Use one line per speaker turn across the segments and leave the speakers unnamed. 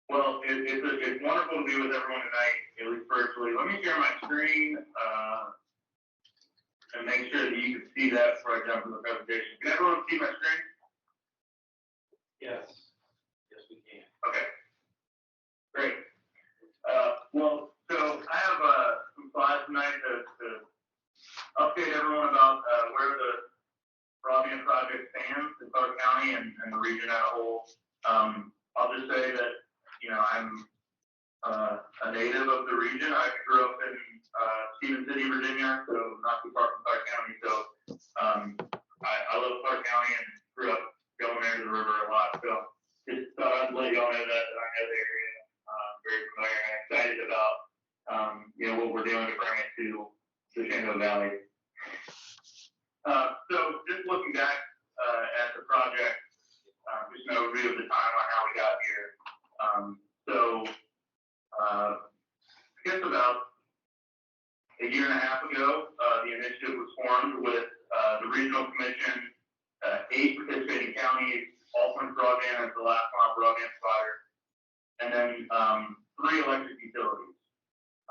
Well, it's wonderful to be with everyone tonight, at least virtually. Let me share my screen and make sure that you can see that before I jump into the presentation. Can everyone see my screen?
Yes. Yes, we can.
Okay. Great. Well, so I have some slides tonight to update everyone about where the broadband project stands in Clarke County and the region as a whole. I'll just say that, you know, I'm a native of the region. I grew up in Stephen City, Virginia, so not too far from Clarke County. So I love Clarke County and grew up going there to the river a lot. So just thought I'd let y'all know that I know the area. Very familiar and excited about you know, what we're doing to bring it to the Shenandoah Valley. So just looking back at the project, just an overview of the timeline, how we got here. I guess about a year and a half ago, the initiative was formed with the regional commission, 8 participating counties, Northern Broadband as the last mile broadband provider, and then 3 electric utilities.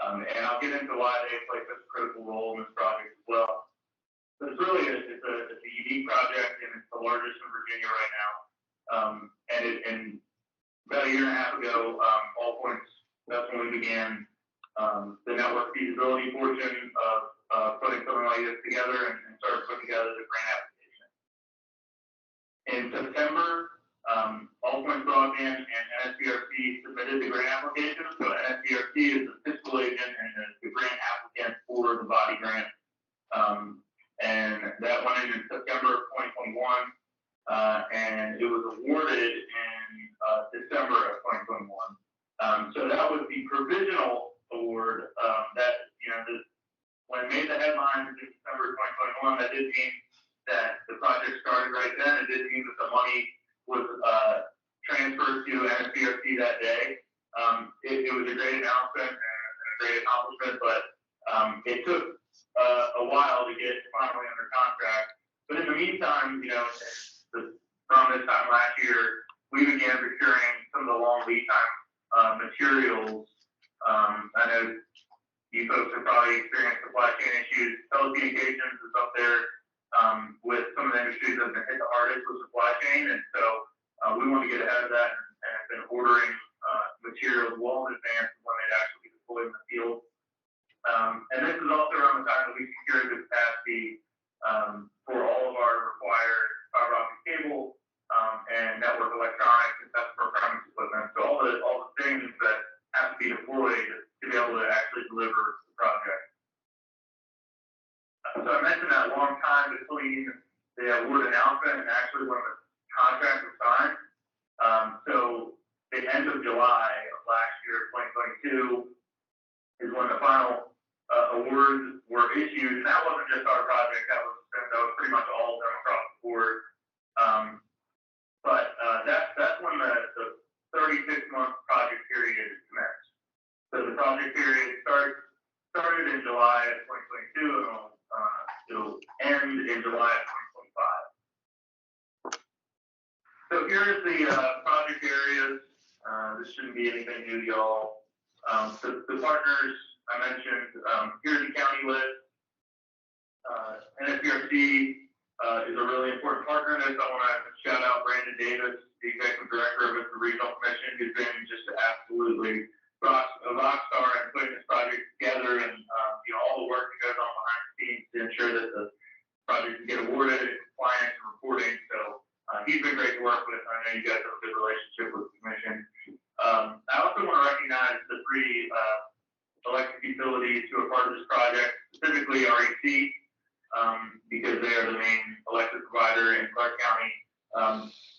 And I'll get into why they play such a critical role in this project as well. But it's really it's a unique project, and it's the largest in Virginia right now. And about a year and a half ago, All Points, that's when we began the network feasibility portion of putting something like this together and started putting together the grant application. In September, All Points Broadband and NSBRC submitted the grant application. So NSBRC is the fiscal agent and the grant applicant for the VATI grant. And that went in September of 2021, and it was awarded in December of 2021. So that was the provisional award that, you know, when it made the headlines in December of 2021, that didn't mean that the project started right then. It didn't mean that the money was transferred to NSBRC that day. It was a great announcement and a great accomplishment, but it took a while to get finally under contract. But in the meantime, you know, from this time last year, we began procuring some of the long lead time materials. I know you folks have probably experienced supply chain issues. Telecommunications is up there with some of the industries that have been hit the hardest with supply chain, and so we want to get ahead of that and have been ordering materials well in advance of when they'd actually be deployed in the field. And this is also around the time that we secured the capacity for all of our required fiber optic cable and network electronics and customer premise equipment. So all the things that have to be deployed to be able to actually deliver the project. So I mentioned that long time between the award announcement and actually when the contract was signed. So the end of July of last year, 2022, is when the final awards were issued, and that wasn't just our project. That was pretty much all of them across the board. But that's when the 36-month project period commenced. So the project period started in July of 2022, and it'll end in July of 2025. So here's the project areas. This shouldn't be anything new to y'all. The partners I mentioned, here's the county list. NSBRC is a really important partner in this. I want to shout out Brandon Davis, the executive director of the regional commission, who's been just absolutely a rock star in putting this project together, and you know, all the work that goes on behind the scenes to ensure that the project can get awarded and compliance and reporting. So he's been great to work with. I know you guys have a good relationship with the commission. I also want to recognize the 3 electric utilities who are part of this project, specifically REC, because they are the main electric provider in Clarke County.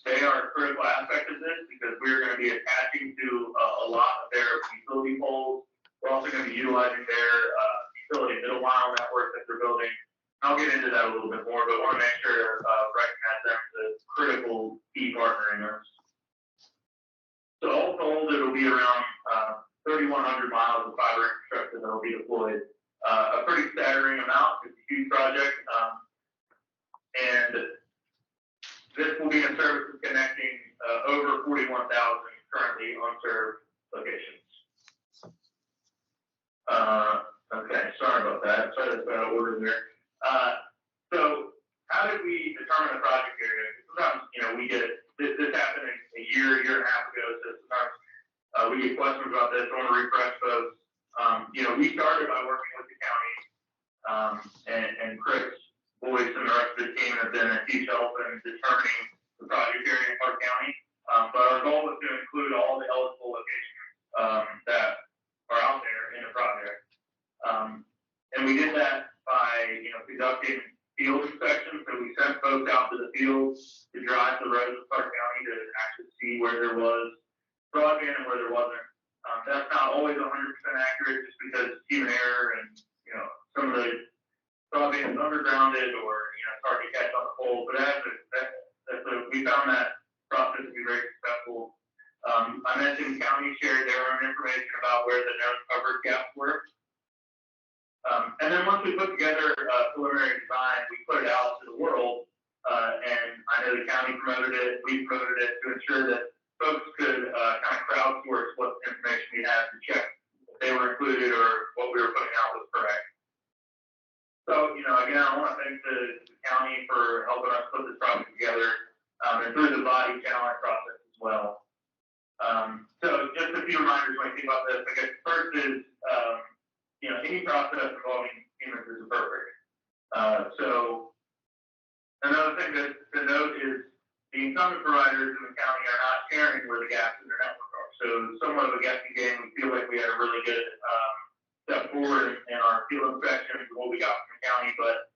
They are a critical aspect of this because we're going to be attaching to a lot of their utility poles. We're also going to be utilizing their utility middle mile network that they're building. I'll get into that a little bit more, but I want to make sure to recognize them as a critical key partner in this. So all told, it'll be around 3,100 miles of fiber infrastructure that will be deployed. A pretty staggering amount. It's a huge project. And this will be in service of connecting over 41,000 currently unserved locations. Okay, sorry about that. Sorry that's out of order there. So how did we determine the project area? Sometimes, we get this happened a year and a half ago, so sometimes we get questions about this. I want to refresh folks. We started by working with the county, and Chris Boyce and the rest of the team have been a huge help in determining the project area in Clarke County. But our goal was to include all the eligible locations that are out there in the project. And we did that by, conducting field inspections. So we sent folks out to the field to drive the roads of Clarke County to actually see where there was broadband and where there wasn't. That's not always 100% accurate just because human error and, some of the broadband is undergrounded or, it's hard to catch on the pole. But we found that process to be very successful. I mentioned county shared their own information about where the known covered gaps were. And then once we put together a preliminary design, we put it out to the world, and I know the county promoted it, we promoted it to ensure that folks could kind of crowdsource what information we had to check if they were included or what we were putting out was correct. So, again, I want to thank the county for helping us put this project together, and through the VATI challenge process as well. So just a few reminders when I think about this. I guess first is, any process involving humans is appropriate. So another thing to note is the incumbent providers in the county are not sharing where the gaps in their network are. So somewhat of a guessing game. We feel like we had a really good step forward in our field inspections and what we got from the county. But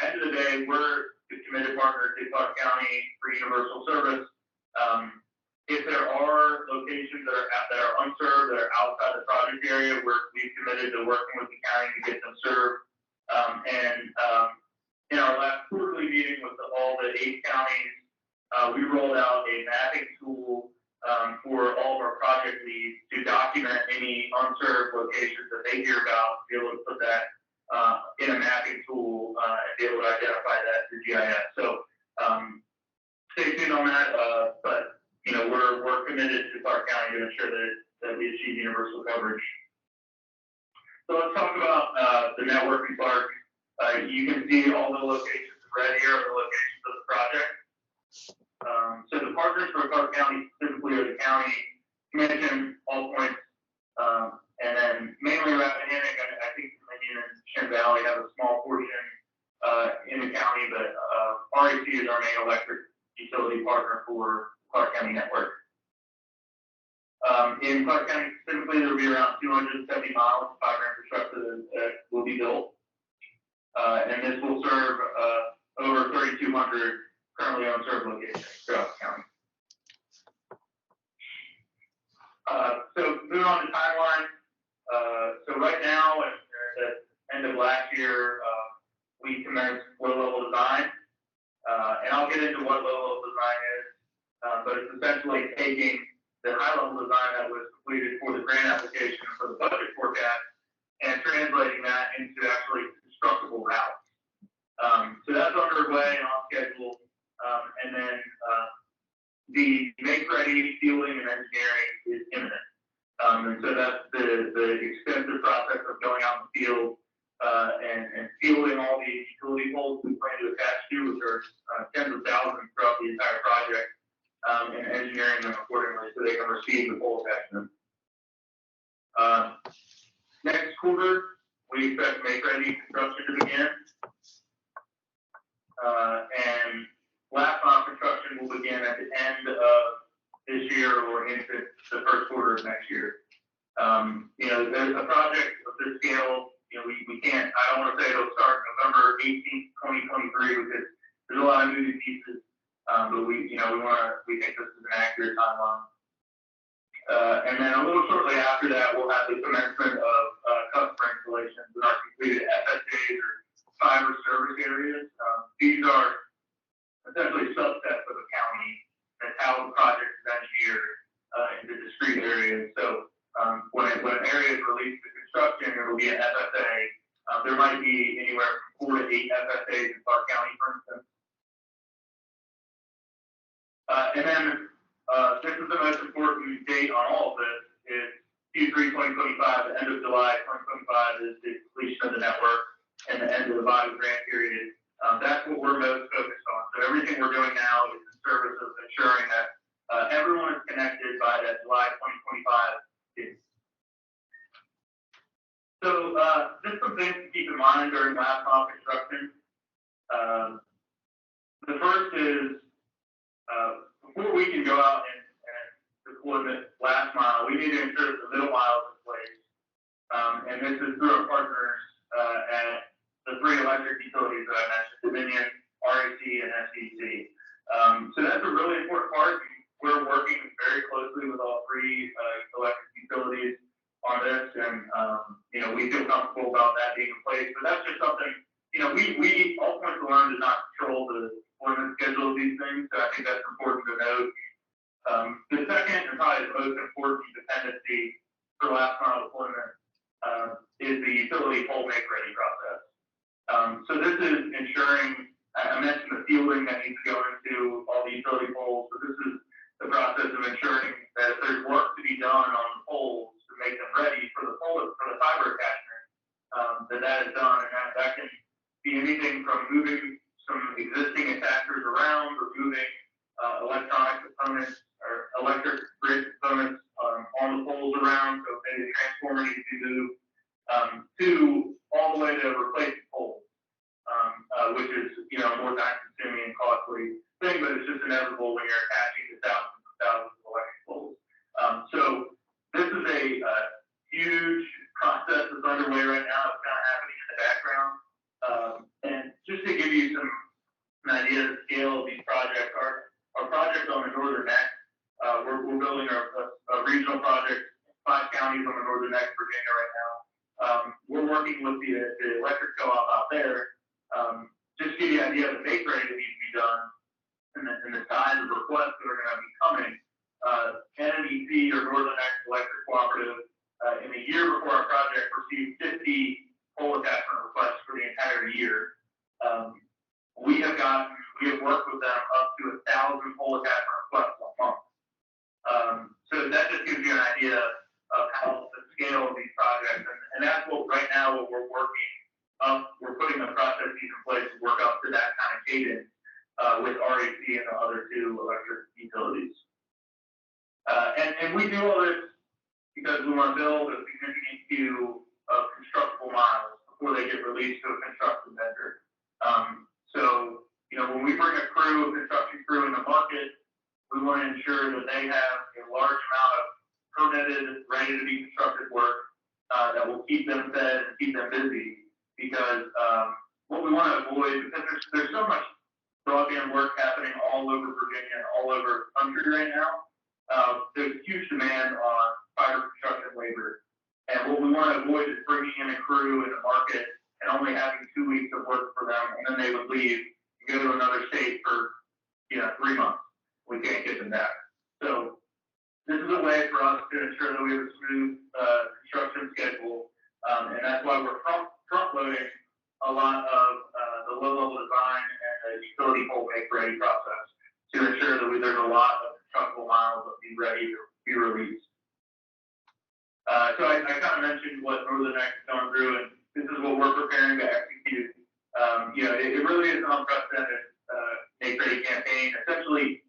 end of the day, we're a committed partner to Clarke County for universal service. If there are locations that are unserved, that are outside the project area, we've committed to working with the county to get them served. In our last quarterly meeting with all the 8 counties, we rolled out a mapping tool for all of our project leads to document any unserved locations that they hear about, to be able to put that in a mapping tool and be able to identify that through GIS. So stay tuned on that, but we're committed to Clarke County to ensure that we achieve universal coverage. So let's talk about the network in Clarke. You can see all the locations in red here are the locations of the project. So the partners for Clarke County specifically are the county commission, all points, and then mainly Rappahannock. I think Virginia and Shenandoah Valley have a small portion in the county, but REC is our main electric utility partner for Clarke County network. In Clarke County specifically, there will be around 270 miles of fiber infrastructure that will be built. And this will serve over 3,200 currently unserved locations throughout the county. So moving on to timeline. So right now, at the end of last year, we commenced low-level design. And I'll get into what low-level design is, but it's essentially taking the high-level design that was completed for the grant application for the budget forecast and translating that into actually constructible routes. So that's underway and on schedule. And then the make-ready fielding and engineering is imminent. And so that's the extensive process of going out in the field and fielding all the utility poles we plan to attach to, which are tens of thousands throughout the entire project, and engineering them accordingly so they can receive the pole attachment. Next quarter, we expect make-ready construction to begin. And last mile construction will begin at the end of this year or into the first quarter of next year. There's a project of this scale, we can't, I don't want to say it'll start November 18th, 2023, because there's a lot of moving pieces, but we think this is an accurate timeline. And then a little shortly after that, we'll have the commencement of customer installations in our completed FSAs or fiber service areas. These are essentially subsets of a county. That's how the project is engineered into discrete areas. So when an area is released to construction, it will be an FSA. There might be anywhere from 4 to 8 FSAs in Clarke County, for instance. And then this is the most important date on all of this. Is Q3 2025, the end of July 2025 is the completion of the network and the end of the VATI grant period. That's what we're most focused on. So everything we're doing now is in service of ensuring that everyone is connected by that July 2025 date. So just some things to keep in mind during last mile construction. The first is before we can go out and deploy the last mile, we need to ensure that the middle mile is in place. And this is through our partners at the three electric utilities that I mentioned, Dominion, RAC, and SEC. So that's a really important part. We're working very closely with all three electric utilities on this, and we feel comfortable about that being in place. But that's just something, we all points to learn to not control the deployment schedule of these things. So I think that's important to note. The second and probably the most important dependency for last mile deployment is the utility pole make ready process. So this is ensuring, I mentioned the fielding that needs to go into all the utility poles, but this is the process of ensuring that if there's work to be done on the poles to make them ready for the fiber attachment, that is done, and that can be anything from moving some existing attachers around, or moving electronic components or electric grid components on the poles around, so maybe the transformer needs to be moved, to all the way to replace the poles, which is more time consuming and costly thing, but it's just inevitable when you're attaching to thousands and thousands of electric poles. So this is a huge process that's underway right now. It's kind of happening in the background. And just to give you an idea of the scale of these projects, our project on the Northern Neck, we're building a regional project, 5 counties on the Northern Neck, Virginia right now. We're working with the electric co-op out there. Just to give you an idea of the make ready that needs to be done and the size of requests that are going to be coming. NNEC, or Northern Neck Electric Cooperative, in the year before our project received 50 pole attachment requests for the entire year. We have worked with them up to 1,000 pole attachment requests a month. So that just gives you an idea of how the scale of these projects, and that's what right now what we're working up. We're putting the processes in place to work up to that kind of cadence with RAC and the other two electric utilities. And we do all this because we want to build a significant queue of constructible miles before they get released to a construction vendor. So, when we bring a construction crew in the market, we want to ensure that they have a large amount of permitted, ready to be constructed work that will keep them fed and keep them busy. Because what we want to avoid, because there's so much broadband work happening all over Virginia and all over the country right now, there's huge demand on fiber construction labor. And what we want to avoid is bringing in a crew in the market and only having 2 weeks of work for them, and then they would leave and go to another state for 3 months. We can't get them back. So this is a way for us to ensure that we have a smooth construction schedule, and that's why we're front-loading a lot of the low-level design and the utility pole make ready process to ensure that there's a lot of constructible miles that be ready to be released. So I kind of mentioned what Northern Neck is going through, and this is what we're preparing to execute. It really is an unprecedented make ready campaign. Essentially,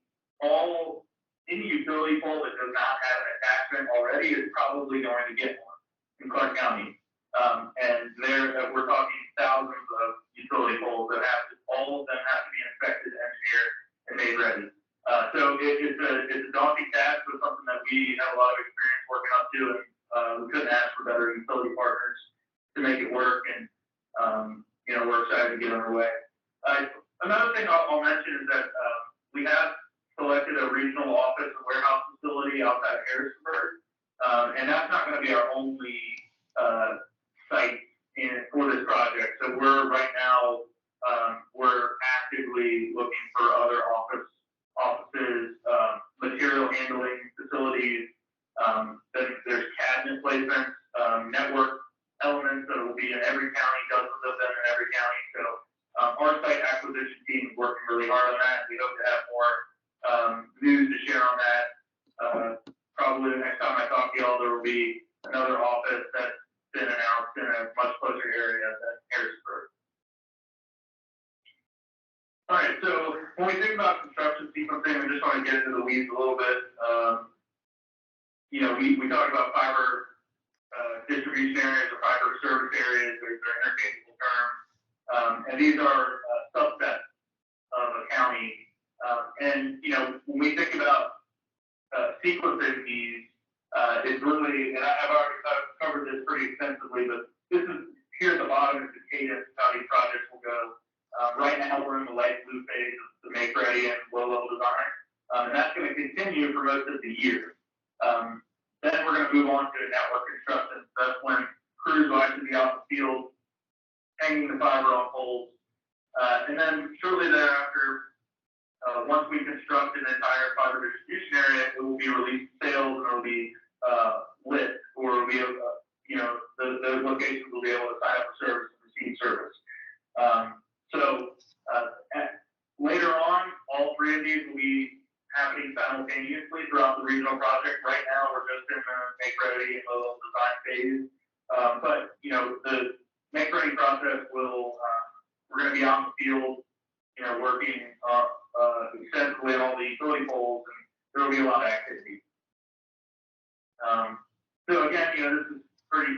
any utility pole that does not have an attachment already is probably going to get one in Clarke County. And we're talking thousands of utility poles that all of them have to be inspected, engineered, and made ready. So it's a daunting task, but something that we have a lot of experience working up to, and we couldn't ask for better utility partners to make it work, and we're excited to get underway. Another thing I'll mention is that we have selected a regional office and warehouse facility outside of Harrisonburg, and that's not going to be our only site for this project. So we're right now actively looking for other offices, material handling facilities. Then there's cabinet placements, network elements that will be in every county, dozens of them in every county. So our site acquisition team is working really hard on that. We hope to have more news to share on that. Probably the next time I talk to y'all, there will be another office that's been announced in a much closer area than Harrisburg. All right, so when we think about construction sequencing, I just want to get into the weeds a little bit. We talk about fiber distribution areas or fiber service areas. They're interchangeable terms, and these are subsets of a county. When we think about sequencing these, it's really, and I've already covered this pretty extensively, but this is here at the bottom is the cadence of how these projects will go. Right now, we're in the light blue phase of the make ready and low level design, and that's going to continue for most of the year. Then we're going to move on to network construction. That's when crews will actually be out in the field, hanging the fiber on poles, and then shortly thereafter, once we construct an entire fiber distribution area, it will be released to sales and it will be lit, or we have, those locations will be able to sign up for service and receive service. Later on, all three of these will be happening simultaneously throughout the regional project. Right now, we're just in the make ready and low design phase. But the make ready process will, we're going to be out in the field, working extensively on all the utility poles, and there will be a lot of activity. So again, this is pretty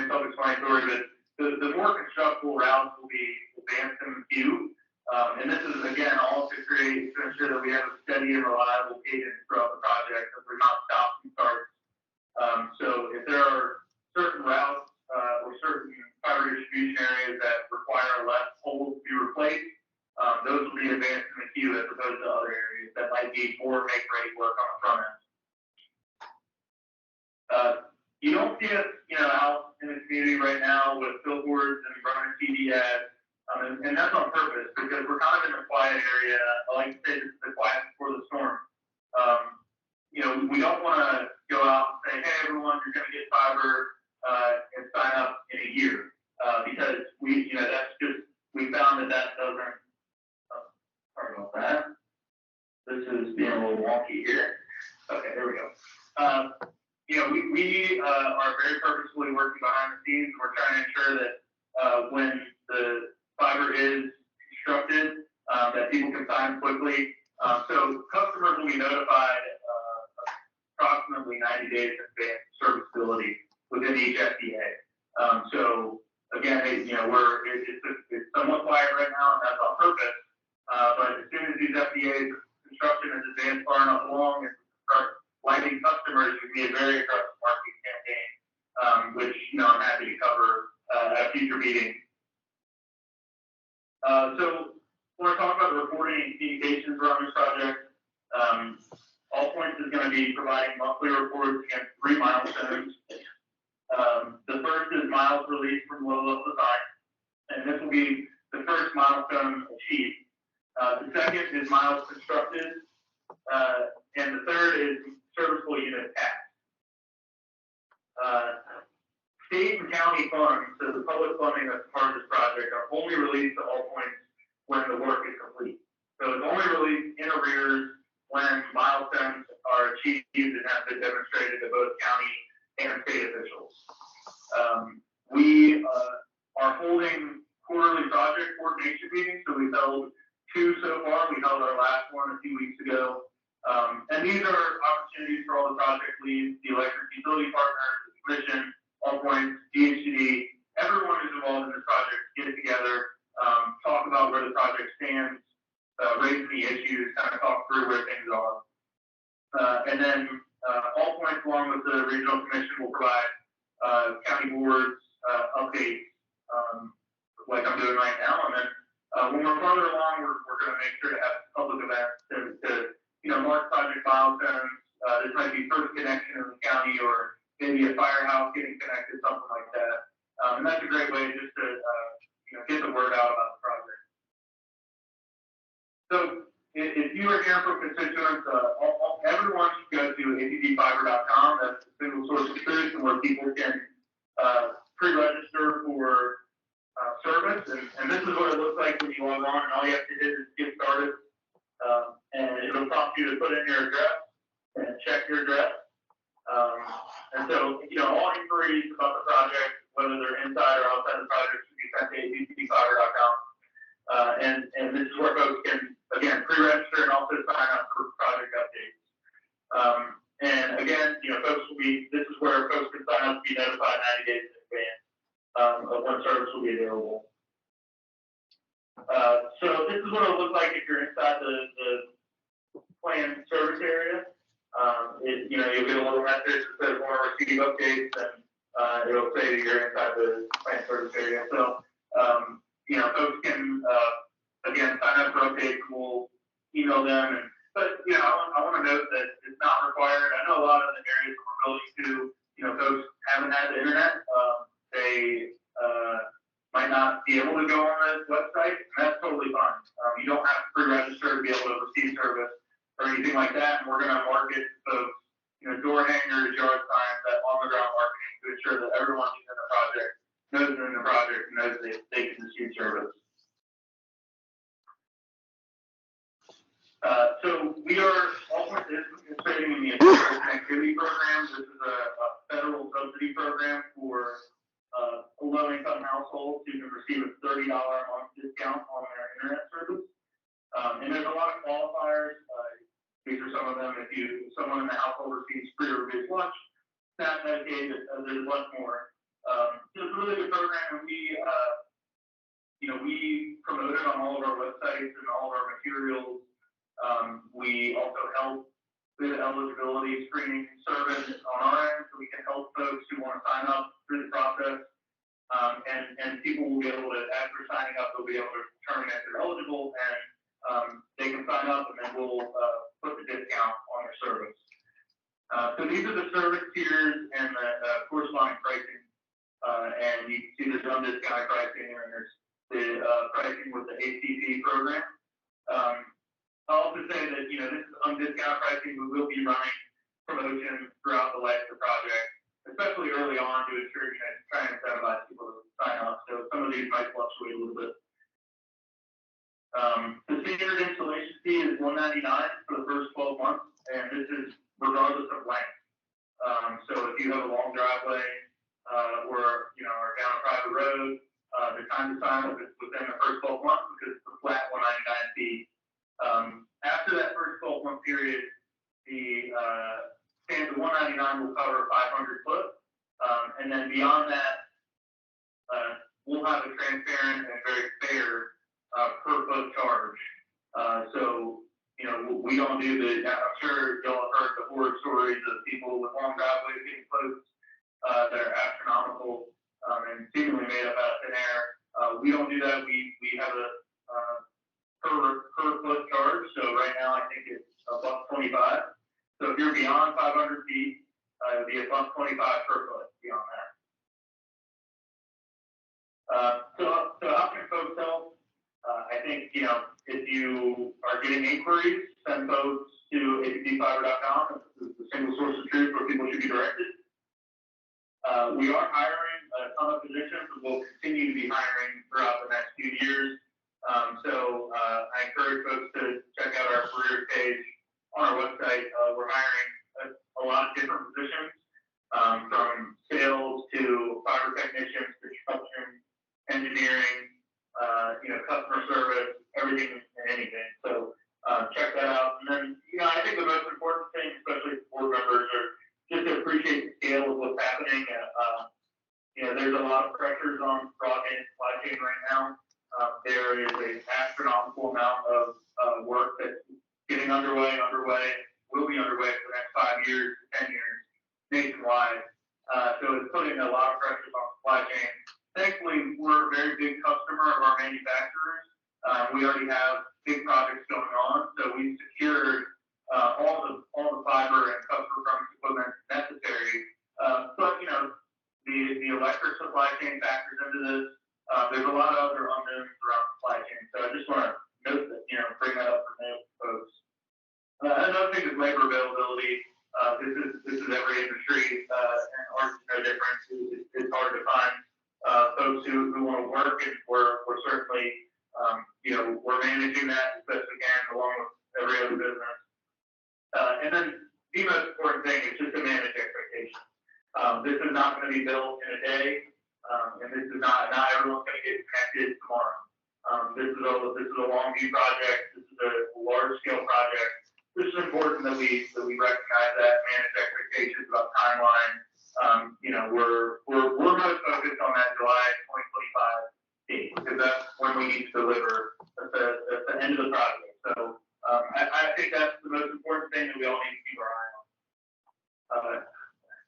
self-explanatory, but the more constructible routes will be advanced in the queue. And this is, again, all to ensure that we have a steady and reliable cadence throughout the project, that we're not stops and starts. So if there are certain routes or certain fiber distribution areas that require less poles to be replaced, those will be advanced in the queue as opposed to other areas that might need more make-ready work on the front end. You don't see us, out in the community right now with billboards and running TV ads, and that's on purpose because we're kind of in a quiet area. I like to say this is the quiet before the storm. We don't want to go out and say, hey, everyone, you're going to get fiber and sign up in a year because we found that doesn't. Sorry about that. This is being a little wonky here. Okay, there we go. We are very purposefully working behind the scenes. We're trying to ensure that when the fiber is constructed, that people can sign quickly. So customers will be notified approximately 90 days in advance of serviceability within each FDA. So again, it's somewhat quiet right now, and that's on purpose. But as soon as these FDA's construction is advanced far enough along and start lighting customers, it would be a very aggressive marketing campaign, which I'm happy to cover at a future meeting. So when I talk about the reporting and communications around this project, All Points is going to be providing monthly reports against 3 milestones. The first is miles released from low-level design, and this will be the first milestone achieved. The second is miles constructed, and the third is serviceable unit passed. State and county funds, so the public funding that's part of this project, are only released to All Points when the work is complete. So it's only released in arrears when milestones are achieved and have been demonstrated to both county and state officials. We are holding quarterly project coordination meetings, so we've held 2 so far. We held our last one a few weeks ago. And these are opportunities for all the project leads, the electric utility partners, the commission, All Points, DHCD, everyone who's involved in this project, get together, talk about where the project stands, raise any issues, kind of talk through where things are. And then All Points, along with the regional commission, will provide county boards updates like I'm doing right now. And then when we're farther along, we're going to make sure to have public events to mark project milestones. This might be first connection in the county, or maybe a firehouse getting connected, something like that. And that's a great way just to get the word out about the project. So if you are hearing from constituents, everyone should go to addfiber.com. That's the single source of truth, and where people can pre-register for service. And this is what it looks like when you log on, and all you have to do is get started. and it'll prompt you to put in your address and check your address. And so, all inquiries about the project, whether they're inside or outside the project, should be sent to abcfiber.com. And this is where folks can, again, pre-register and also sign up for project updates. And again, this is where folks can sign up to be notified 90 days in advance of when service will be available. So this is what it'll look like if you're inside the planned service area. You'll get a little message that says want to receive updates, and it'll say that you're inside the planned service area. So, folks can, again, sign up for updates, and we'll email them. But I want to note that it's not required. I know a lot of the areas that we're building to, folks haven't had the internet. They might not be able to go on the website, and that's totally fine. You don't have to pre-register to be able to receive service or anything like that. And we're going to market folks, door hangers, yard signs, that on-the-ground marketing to ensure that everyone who's in the project knows they're in the project and knows that they can receive service. So we are also participating in the Affordable Connectivity Program. This is a federal subsidy program for low-income households who can receive a $30 a month discount on their internet service. And there's a lot of qualifiers. These are some of them. If someone in the household receives free or reduced lunch, SNAP, Medicaid, there's much more. So it's a really good program, and we promote it on all of our websites and all of our materials. We also help with eligibility screening service on our end, so we can help folks who want to sign up through the process. And people will be able to, as they're signing up, they'll be able to determine if they're eligible, and they can sign up, and then we'll put the discount on their service. So these are the service tiers and the corresponding pricing. And you can see there's undiscounted pricing, and there's the pricing with the ACP program. I'll also say that, this is undiscounted pricing. We will be running promotions throughout the life of the project, especially early on, to ensure, try and incentivize people to sign up. So some of these might fluctuate a little bit. The standard installation fee is $199 for the first 12 months, and this is regardless of length. So if you have a long driveway, or, are down a private road, the time to sign up is within the first 12 months, because it's a flat $199 fee. After that first 12-month period, the standard $199 will cover 500 foot, and then beyond that, we'll have a transparent and very fair per foot charge. So, we don't do I'm sure y'all have heard the horror stories of people with long driveways getting quotes that are astronomical and seemingly made up out of thin air. We don't do that. We have a per foot charge. So right now I think it's $1.25. So if you're beyond 500 feet, it would be $1.25 per foot beyond that. So how can folks help? I think, if you are getting inquiries, send folks to abcfiber.com. It's the single source of truth where people should be directed. We are hiring a ton of positions, and we'll continue to be hiring throughout the next few years. So I encourage folks to check out our career page on our website. We're hiring a lot of different positions, from sales to fiber technicians, construction, engineering, customer service, everything and anything. So check that out. And then, I think the most important thing, especially for board members, are just to appreciate the scale of what's happening. There's a lot of pressures on broadband supply chain right now. There is an astronomical amount of work that's getting underway, will be underway for the next 5 years, 10 years, nationwide. So it's putting a lot of pressures on supply chain. Thankfully, we're a very big customer of our manufacturers. We already have big projects going on, so we've secured all the fiber and customer premise equipment necessary. But the electric supply chain factors into this. There's a lot of other unknowns around supply chain. So I just want to note that, bring that up for new folks. Another thing is labor availability. This is every industry, and ours is no different. It's hard to find folks who want to work, and we're certainly, we're managing that as best we can, along with every other business the most important thing is just to manage expectations. This is not going to be built in a day, and this is not everyone's going to get connected tomorrow. This is a long view project. This is a large scale project. This is important that we recognize that, manage expectations about timeline. We're most focused on that July 2025 date because that's when we need to deliver at the end of the project. So I think that's the most important thing that we all need to keep our eye on.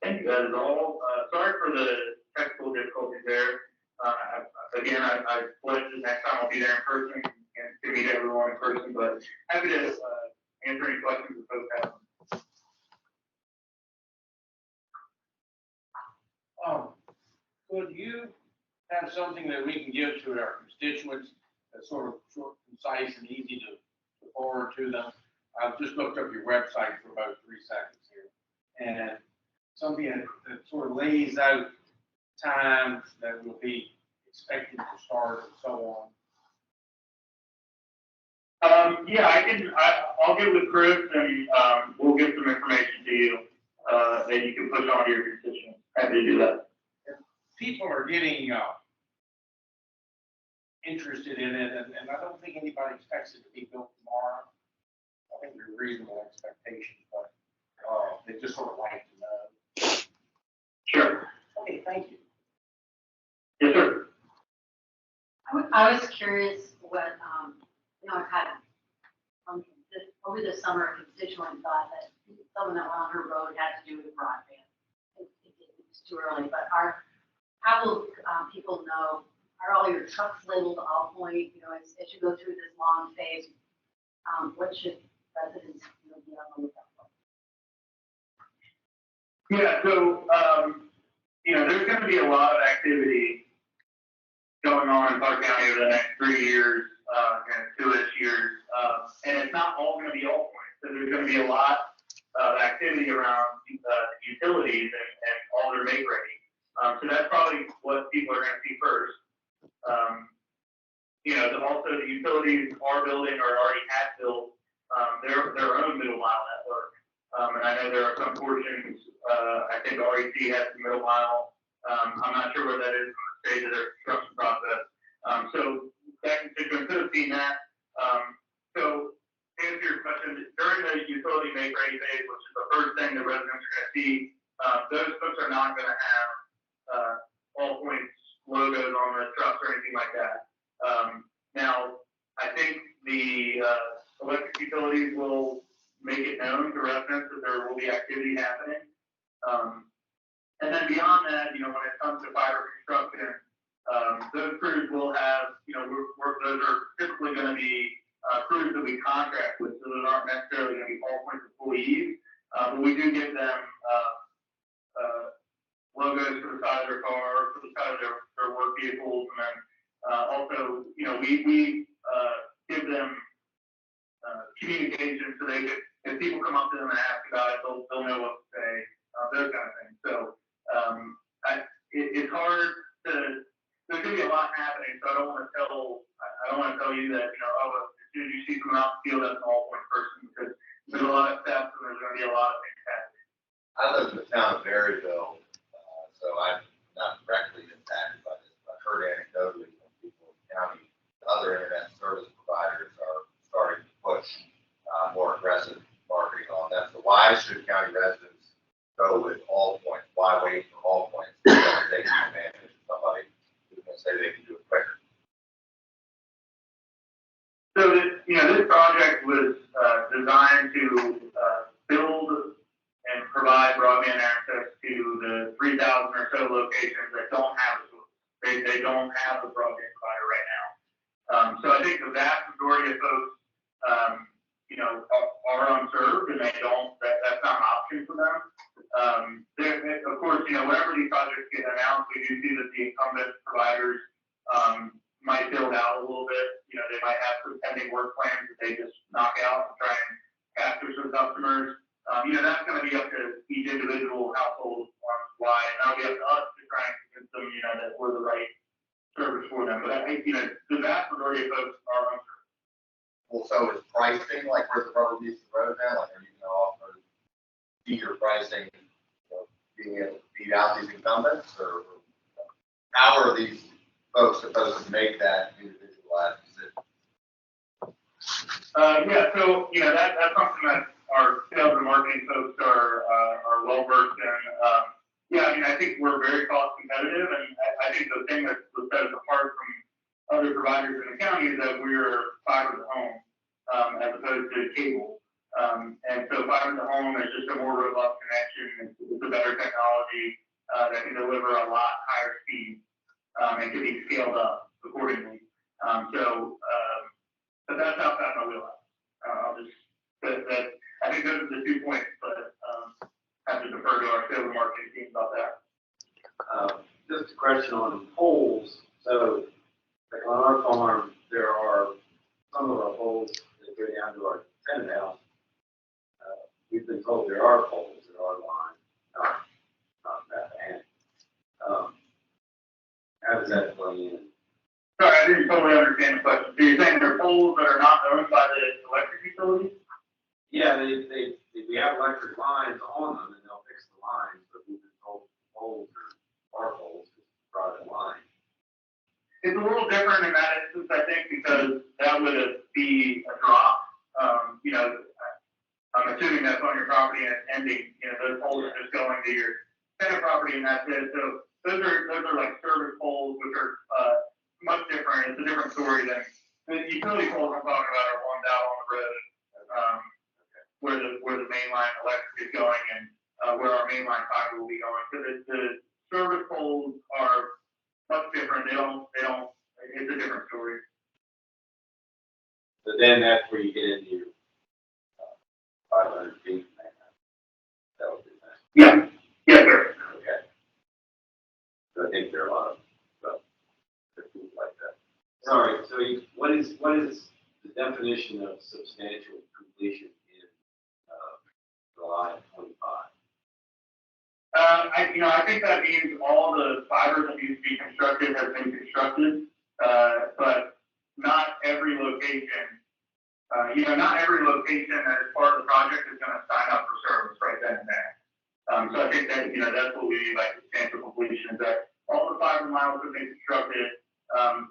I think that is all. Sorry for the technical difficulties there. Again, I pledge that next time I'll be there in person and to meet everyone in person, but happy to answer any questions that folks have.
Could you have something that we can give to our constituents that's sort of short, concise, and easy to forward to them? I've just looked up your website for about 3 seconds here, and something that sort of lays out times that will be expected to start and so on.
Yeah, I'll get with Chris and we'll get some information to you that you can push on to your constituents. Happy to do that.
People are getting interested in it, and I don't think anybody expects it to be built tomorrow. I think they're reasonable expectations, but they just sort of like to know.
Sure.
Okay, thank you.
Yes, sir.
I was curious what, I've had over the summer, a constituent thought that someone that went on her road had to do with broadband. It's too early, but how will people know? Are all your trucks labeled All Point? As you go through this long phase, what should residents be on the lookout for?
Yeah, so there's going to be a lot of activity going on in Clarke County over the next 3 years and 2-ish years, and it's not all going to be All Point. So there's going to be a lot of activity around utilities and all their make ready. So that's probably what people are going to see first. Also the utilities are building or already have built their own middle mile network. And I know there are some portions, I think REC has the middle mile. I'm not sure where that is in the stage of their construction process. So that constituent could have seen that. So to answer your question, during the utility make ready phase, which is the first thing the residents are going to see, those folks are not going to have All Points logos on the trucks or anything like that. Now, I think the electric utilities will make it known to residents that there will be activity happening. And then beyond that, when it comes to fiber construction, those crews will have, those are typically going to be crews that we contract with, so those aren't necessarily going to be All Point employees, but we do give them logos for the side of their car, for the side of their work vehicles, and then also, we give them communication so they could, if people come up to them and ask about it, they'll know what to say, those kind of things. So it's hard to, there's going to be a lot happening, so I don't want to tell you that, as soon as you see someone out in the field, that's an All Point person, because there's a lot of steps and there's going to be a lot of things happening.
I live in the town of Berryville, so I'm not directly impacted by this, but I've heard anecdotally from people in the county, other internet service providers are starting to push more aggressive marketing on that. So why should county residents go with All Points? Why wait for All Points instead of taking advantage of somebody who's going to say they can do it quicker?
So this project was designed to build and provide broadband access to the 3,000 or so locations that don't have it. They don't have the broadband provider right now. So I think the vast majority of folks, are unserved, and they don't. That's not an option for them. Of course, whenever these projects get announced, we do see that the incumbent providers might build out a little bit. They might have some pending work plans that they just knock out and try and capture some customers. That's going to be up to each individual household on why, and that'll be up to us to try and convince them, that we're the right service for them. But I think, the vast majority of folks are unserved.
Well, so is pricing like where the rubber meets the road now? Like, are you going to offer see your pricing, being able to beat out these incumbents, or how are these folks supposed to make that individualized decision?
Yeah, so, that's something that our sales and marketing folks are well versed in. Yeah, I think we're very cost competitive, and I think the thing that set us apart from other providers in the county is that we're fiber to the home, as opposed to cable. And so fiber to the home is just a more robust connection. It's a better technology that can deliver a lot higher speed and can be scaled up accordingly. But that's outside my wheelhouse. I think those are the 2 points, but have to defer to our sales and marketing team about that.
Just a question on poles. So, like on our farm, there are some of our poles that go down to our tenant house. We've been told there are poles that are lined, not that bad. How does that play in?
Sorry, I didn't totally understand the question. So you're saying there are poles that are not owned by the electric utility?
Yeah, we have electric lines on them, and they'll fix the lines, but we've been told poles are our poles, private line.
It's a little different in that instance, I think, because that would be a drop. I'm assuming that's on your property and it's ending. Those poles are just going to your tenant property and that's it. So those are like service poles, which are much different. It's a different story than the utility poles I'm talking about are ones out on the road, where the main line electric is going and where our main line fiber will be going. So the service poles are much different. They don't, it's a different story.
So then that's where you get into your 500 feet. That would be nice.
Yeah. Yes, sir.
Okay. So I think there are a lot of things like that. Sorry. So what is the definition of substantial completion in July of 25?
I think that means all the fiber that needs to be constructed has been constructed, but not every location. Not every location that is part of the project is going to sign up for service right then and there. So I think that that's what we mean by substantial completion, is that all the fiber miles have been constructed,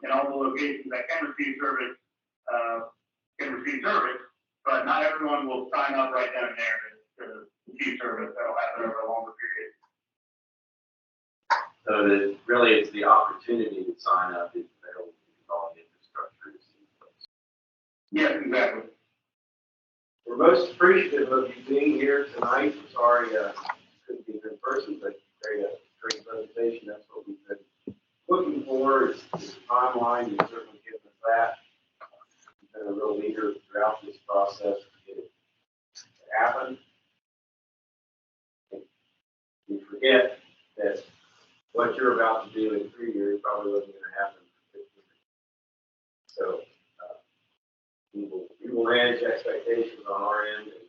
and all the locations that can receive service, but not everyone will sign up right then and there to receive service. That'll happen over a longer period.
So really it's the opportunity to sign up is available to all the infrastructure is in place.
Yes, exactly.
We're most appreciative of you being here tonight. I'm sorry couldn't be in person, but great presentation. That's what we've been looking for is the timeline. You've certainly given us that. You've been a real leader throughout this process to get it to happen. You forget that what you're about to do in 3 years probably wasn't going to happen for 15 years. So we will manage expectations on our end. And